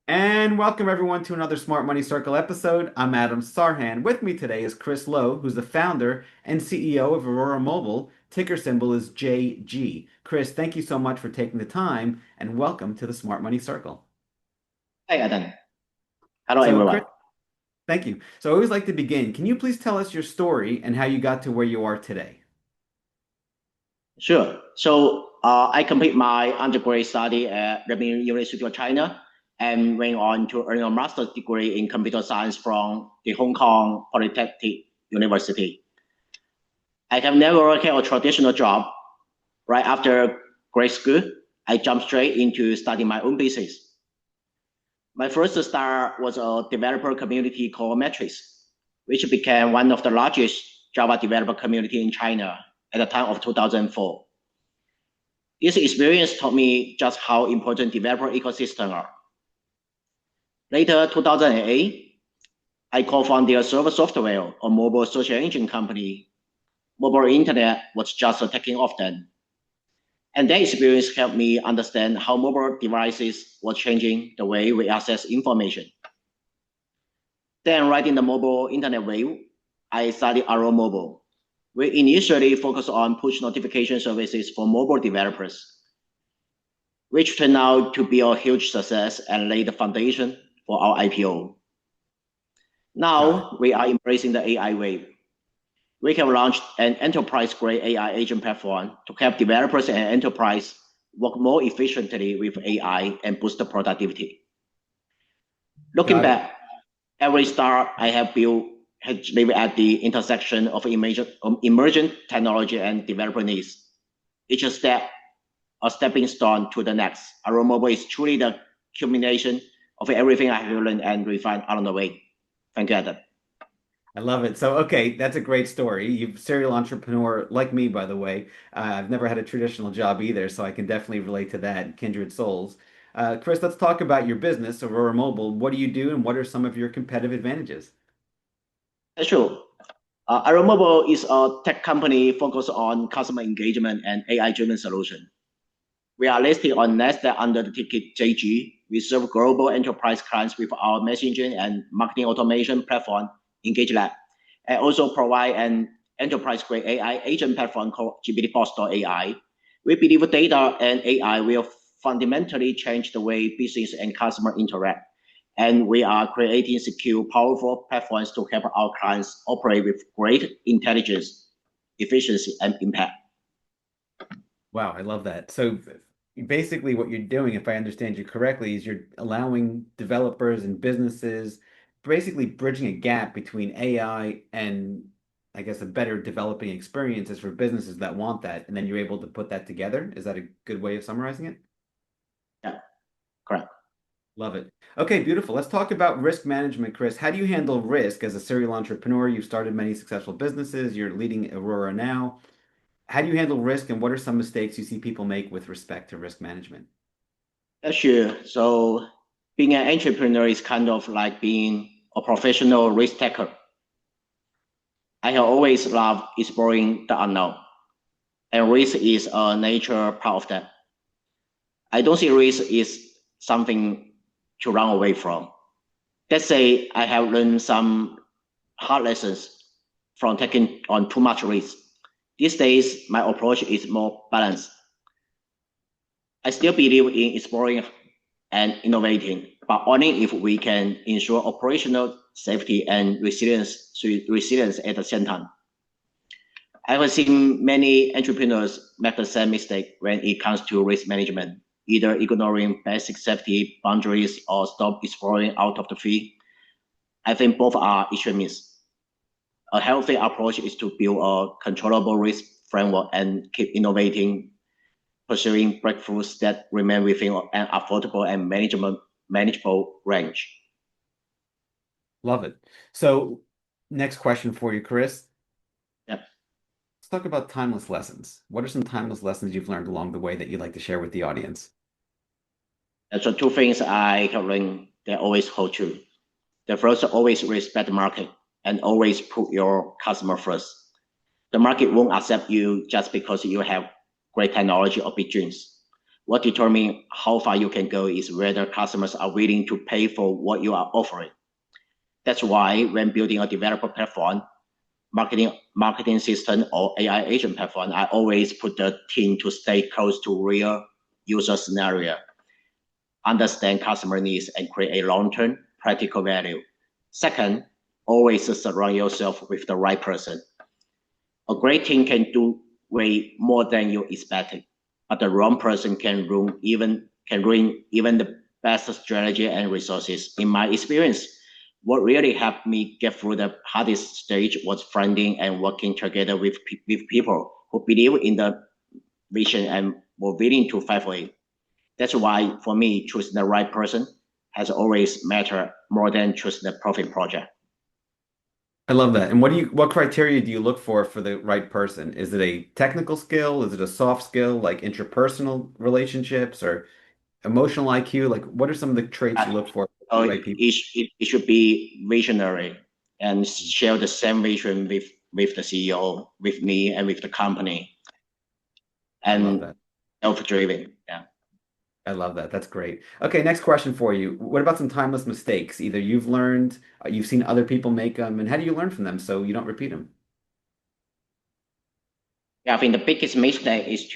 And welcome everyone to another Smart Money Circle episode. I'm Adam Sarhan. With me today is Chris Lowe, who's the founder and CEO of Aurora Mobile. Ticker symbol is JG. Chris, thank you so much for taking the time and welcome to the Smart Money Circle. Hi, Adam. Hello, So, Chris, everyone. thank you. So, I always like to begin. Can you please tell us your story and how you got to where you are today? Sure. I complete my undergraduate study at the University of China and went on to earn a master's degree in computer science from the Hong Kong Polytechnic University. I have never had a traditional job. Right after grade school, I jumped straight into starting my own business. My first start was a developer community called Matrix, which became one of the largest Java developer community in China at the time of 2004. This experience taught me just how important developer ecosystems are. Later, 2008, I co-founded Server Software, a mobile search engine company. Mobile internet was just taking off then. And that experience helped me understand how mobile devices were changing the way we access information. Then, riding the mobile internet wave, I started Aurora Mobile. We initially focused on push notification services for mobile developers, which turned out to be a huge success and laid the foundation for our IPO. Got it. Now we are embracing the AI wave. We have launched an enterprise-grade AI agent platform to help developers and enterprise work more efficiently with AI and boost the productivity. Looking Got it. back, every startup I have built has lived at the intersection of emergent technology and developer needs. Each step a stepping stone to the next. Aurora Mobile is truly the culmination of everything I have learned and refined along the way. Thank you, Adam. I love it. So, okay, that's a great story. You're a serial entrepreneur like me, by the way. I've never had a traditional job either, so I can definitely relate to that. Kindred souls. Chris, let's talk about your business, Aurora Mobile. What do you do, and what are some of your competitive advantages? Sure. Aurora Mobile is a tech company focused on customer engagement and AI-driven solution. We are listed on NASDAQ under the ticker JG. We serve global enterprise clients with our messaging and marketing automation platform, Engage Lab, and also provide an enterprise-grade AI agent platform called GPT-Boss.ai. We believe data and AI will fundamentally change the way business and customer interact. And we are creating secure, powerful platforms to help our clients operate with great intelligence, efficiency, and impact. Wow, I love that. So basically what you're doing, if I understand you correctly, is you're allowing developers and businesses basically bridging a gap between AI and I guess a better developing experiences for businesses that want that, and then you're able to put that together. Is that a good way of summarizing it? Yeah, correct. Love it. Okay, beautiful. Let's talk about risk management, Chris. How do you handle risk as a serial entrepreneur? You've started many successful businesses. You're leading Aurora now. How do you handle risk, and what are some mistakes you see people make with respect to risk management? Sure. So being an entrepreneur is kind of like being a professional risk taker. I have always loved exploring the unknown, and risk is a nature part of that. I don't see risk is something to run away from. Let's say I have learned some hard lessons from taking on too much risk. These days, my approach is more balanced. I still believe in exploring and innovating, but only if we can ensure operational safety and resilience at the same time. I have seen many entrepreneurs make the same mistake when it comes to risk management, either ignoring basic safety boundaries or stop exploring out of the field. I think both are extremists. A healthy approach is to build a controllable risk framework and keep innovating, pursuing breakthroughs that remain within an affordable and manageable range. Love it. So, next question for you, Chris. Yep. Let's talk about timeless lessons. What are some timeless lessons you've learned along the way that you'd like to share with the audience? And so two things I have learned that always hold true. The first, always respect the market and always put your customer first. The market won't accept you just because you have great technology or big dreams. What determines how far you can go is whether customers are willing to pay for what you are offering. That's why when building a developer platform, marketing system, or AI agent platform, I always put the team to stay close to real user scenario, understand customer needs, and create a long-term practical value. Second, always surround yourself with the right person. A great team can do way more than you expected, but the wrong person can ruin even the best strategy and resources. In my experience, what really helped me get through the hardest stage was finding and working together with people who believe in the vision and were willing to fight for it. That's why, for me, choosing the right person has always mattered more than choosing the perfect project. I love that. And what criteria do you look for the right person? Is it a technical skill? Is it a soft skill like interpersonal relationships or emotional IQ? Like what are some of the traits you look for the So right people? it should be visionary and share the same vision with the CEO, with me, and with the company, I love and that. self-driven. Yeah. I love that. That's great. Okay, next question for you. What about some timeless mistakes? Either you've learned, you've seen other people make them, and how do you learn from them so you don't repeat them? Yeah, I think the biggest mistake is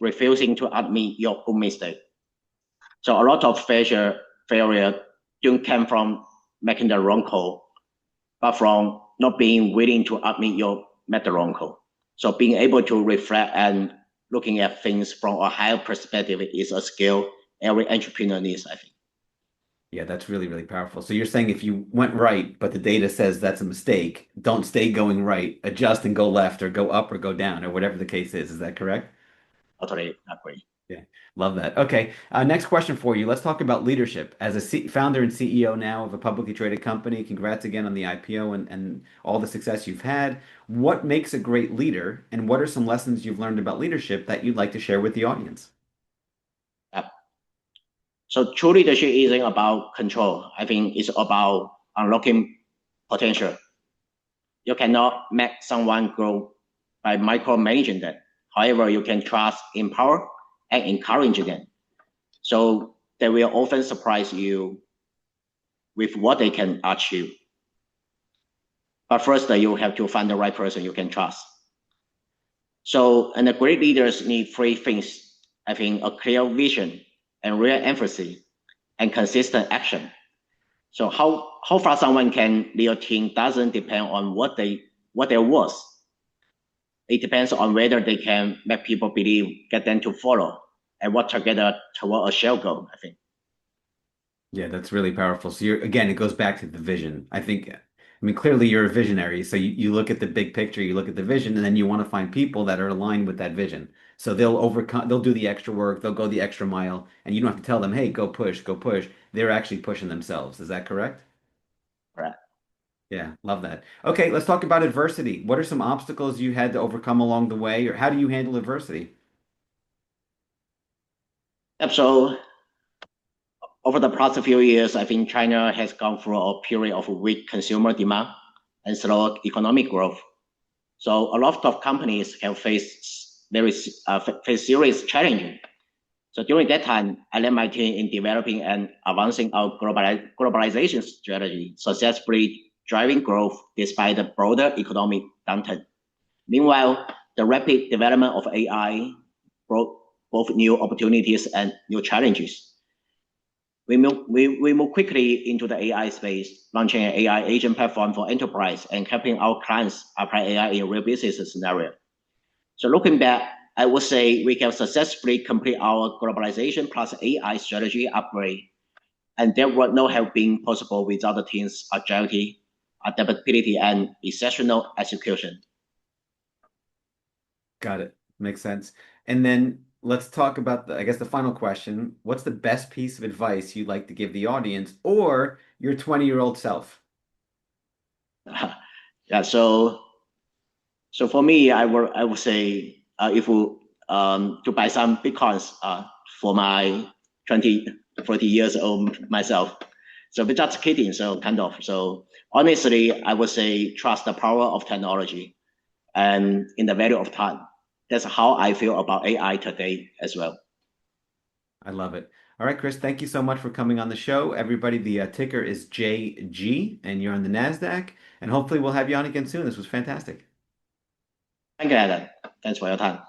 refusing to admit your own mistake. So a lot of failure don't come from making the wrong call, but from not being willing to admit you made the wrong call. So being able to reflect and looking at things from a higher perspective is a skill every entrepreneur needs, I think. Yeah, that's really, really powerful. So you're saying if you went right, but the data says that's a mistake, don't stay going right, adjust and go left or go up or go down or whatever the case is. Is that correct? Totally agree. Yeah, love that. Okay, next question for you. Let's talk about leadership. As a founder and CEO now of a publicly traded company, congrats again on the IPO and all the success you've had. What makes a great leader, and what are some lessons you've learned about leadership that you'd like to share with the audience? Yeah. So true leadership isn't about control. I think it's about unlocking potential. You cannot make someone grow by micromanaging them. However, you can trust, empower, and encourage them. So they will often surprise you with what they can achieve. But first, you have to find the right person you can trust. So, and the great leaders need three things. I think a clear vision and real emphasis and consistent action. So how far someone can lead a team doesn't depend on what they're worth. It depends on whether they can make people believe, get them to follow, and work together toward a shared goal, I think. Yeah, that's really powerful. So you're again, it goes back to the vision. I mean, clearly you're a visionary. So you look at the big picture, you look at the vision, and then you want to find people that are aligned with that vision. So they'll do the extra work, they'll go the extra mile, and you don't have to tell them, hey, go push, go push. They're actually pushing themselves. Is that correct? Correct. Yeah, love that. Okay, let's talk about adversity. What are some obstacles you had to overcome along the way, or how do you handle adversity? Yep, so over the past few years, I think China has gone through a period of weak consumer demand and slow economic growth. So a lot of companies have faced serious challenges. So during that time, I led my team in developing and advancing our globalization strategy, successfully driving growth despite the broader economic downturn. Meanwhile, the rapid development of AI brought both new opportunities and new challenges. We move quickly into the AI space, launching an AI agent platform for enterprise and helping our clients apply AI in real business scenario. So looking back, I would say we can successfully complete our globalization plus AI strategy upgrade, and that would not have been possible without the team's agility, adaptability, and exceptional execution. Got it. Makes sense. And then let's talk about I guess the final question. What's the best piece of advice you'd like to give the audience or your 20-year-old self? Yeah, so for me, I would say if we, to buy some bitcoins for my 20, 40 years old myself. So but just kidding. So kind of. So honestly, I would say trust the power of technology and in the value of time. That's how I feel about AI today as well. I love it. All right, Chris, thank you so much for coming on the show. Everybody, the ticker is JG, and you're on the NASDAQ. And hopefully we'll have you on again soon. This was fantastic. Thank you, Adam. Thanks for your time.